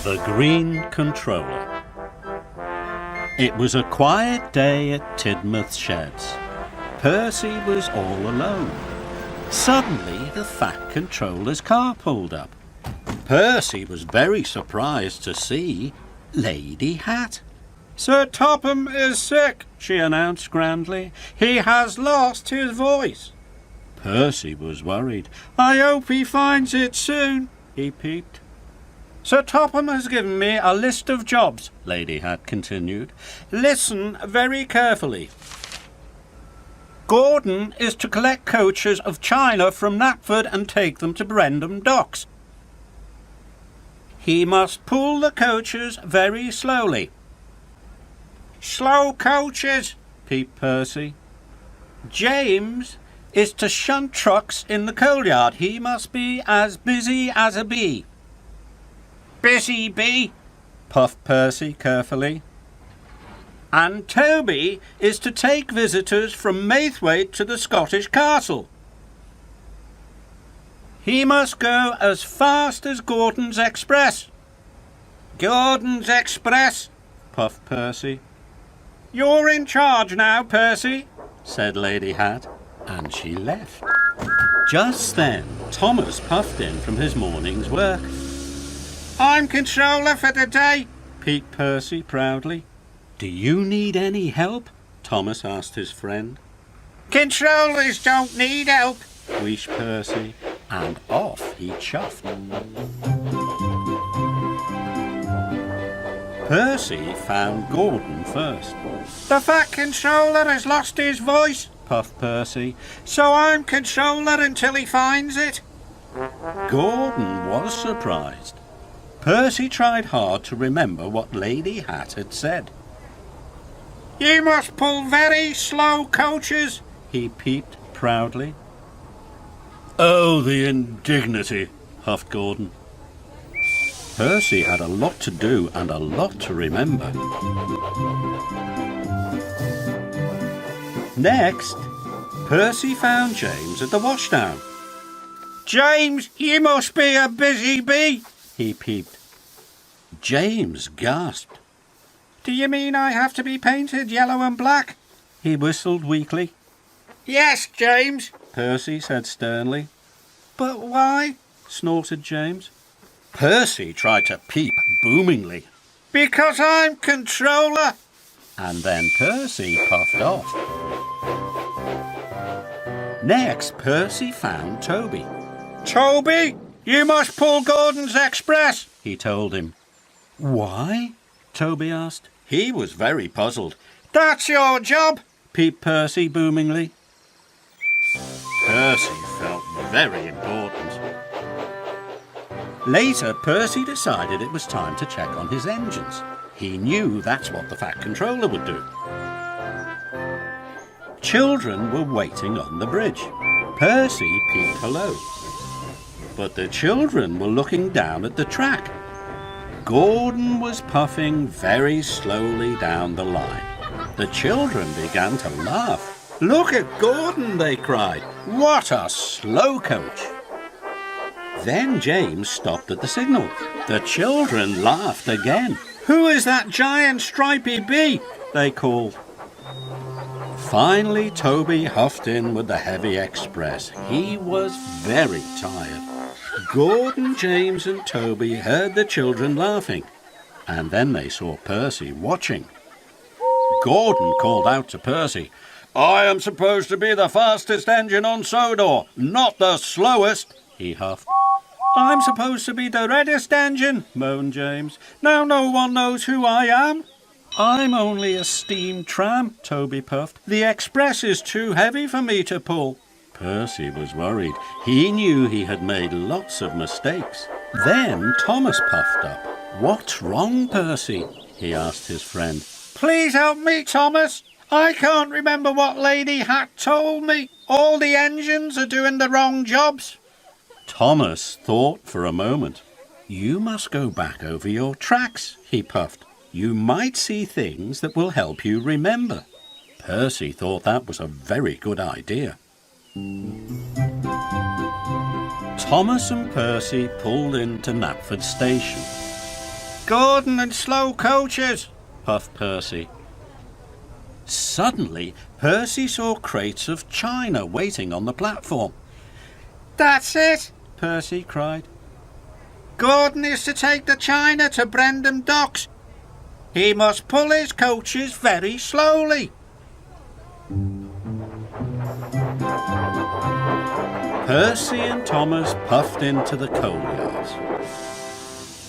The Green Controller. It was a quiet day at Tidmouth Sheds. Percy was all alone. Suddenly, the Fat Controller's car pulled up. Percy was very surprised to see Lady Hat. "Sir Topham is sick," she announced grandly. "He has lost his voice." Percy was worried. "I hope he finds it soon," he peeped. "Sir Topham has given me a list of jobs," Lady Hat continued. "Listen very carefully. Gordon is to collect coaches of china from Knapford and take them to Brendam Docks. He must pull the coaches very slowly." "Slow coaches," peeped Percy. "James is to shunt trucks in the coal yard. He must be as busy as a bee." "Busy bee," puffed Percy carefully. "And Toby is to take visitors from Maithwaite to the Scottish castle. He must go as fast as Gordon's Express." "Gordon's Express," puffed Percy. "You're in charge now, Percy," said Lady Hat, and she left. Just then, Thomas puffed in from his morning's work. "I'm controller for the day," peeped Percy proudly. "Do you need any help?" Thomas asked his friend. "Controllers don't need help," wheezed Percy, and off he chuffed. Percy found Gordon first. "The Fat Controller has lost his voice," puffed Percy, "so I'm controller until he finds it." Gordon was surprised. Percy tried hard to remember what Lady Hat had said. "You must pull very slow coaches," he peeped proudly. "Oh, the indignity," huffed Gordon. Percy had a lot to do and a lot to remember. Next, Percy found James at the washdown. "James, you must be a busy bee," he peeped. James gasped. "Do you mean I have to be painted yellow and black?" he whistled weakly. "Yes, James," Percy said sternly. "But why?" snorted James. Percy tried to peep boomingly. "Because I'm controller." And then Percy puffed off. Next, Percy found Toby. "Toby, you must pull Gordon's Express," he told him. "Why?" Toby asked. He was very puzzled. "That's your job," peeped Percy boomingly. Percy felt very important. Later, Percy decided it was time to check on his engines. He knew that's what the Fat Controller would do. Children were waiting on the bridge. Percy peeped hello. But the children were looking down at the track. Gordon was puffing very slowly down the line. The children began to laugh. "Look at Gordon," they cried. "What a slow coach." Then James stopped at the signal. The children laughed again. "Who is that giant stripy bee?" they called. Finally, Toby huffed in with the heavy express. He was very tired. Gordon, James and Toby heard the children laughing, and then they saw Percy watching. Gordon called out to Percy, "I am supposed to be the fastest engine on Sodor, not the slowest," he huffed. "I'm supposed to be the reddest engine," moaned James. "Now no one knows who I am." "I'm only a steam tram," Toby puffed. "The express is too heavy for me to pull." Percy was worried. He knew he had made lots of mistakes. Then Thomas puffed up. "What's wrong, Percy?" he asked his friend. "Please help me, Thomas. I can't remember what Lady Hat told me. All the engines are doing the wrong jobs." Thomas thought for a moment. "You must go back over your tracks," he puffed. "You might see things that will help you remember." Percy thought that was a very good idea. Thomas and Percy pulled into Knapford station. Gordon and slow coaches, puffed Percy. Suddenly, Percy saw crates of china waiting on the platform. That's it, Percy cried. Gordon is to take the china to Brendam Docks. He must pull his coaches very slowly. Percy and Thomas puffed into the coal yards.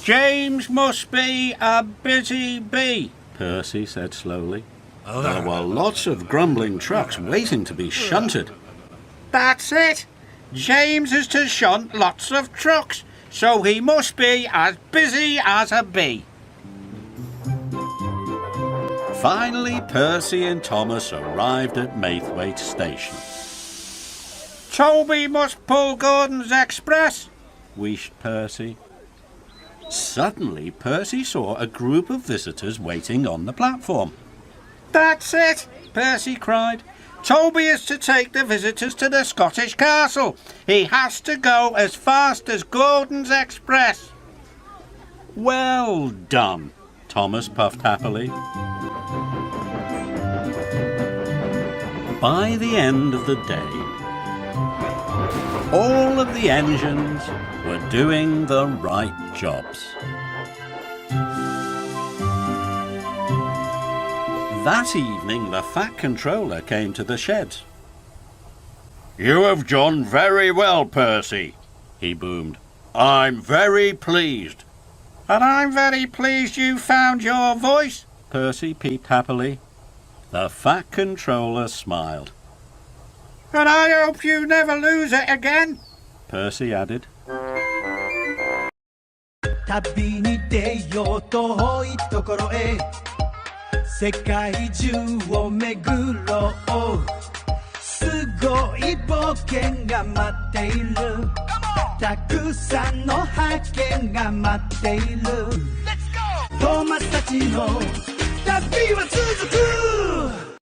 James must be a busy bee, Percy said slowly. There were lots of grumbling trucks waiting to be shunted. That's it. James is to shunt lots of trucks, so he must be as busy as a bee. Finally, Percy and Thomas arrived at Maithwaite Station. Toby must pull Gordon's express, wheezed Percy. Suddenly, Percy saw a group of visitors waiting on the platform. That's it, Percy cried. Toby is to take the visitors to the Scottish castle. He has to go as fast as Gordon's express. Well done, Thomas puffed happily. By the end of the day, all of the engines were doing the right jobs. That evening, the Fat Controller came to the sheds. You have done very well, Percy, he boomed. I'm very pleased. And I'm very pleased you found your voice, Percy peeped happily. The Fat Controller smiled. And I hope you never lose it again, Percy added. 旅に出よう遠いところへ世界中を巡ろうすごい冒険が待っているたくさんの発見が待っているトーマスたちの旅は続く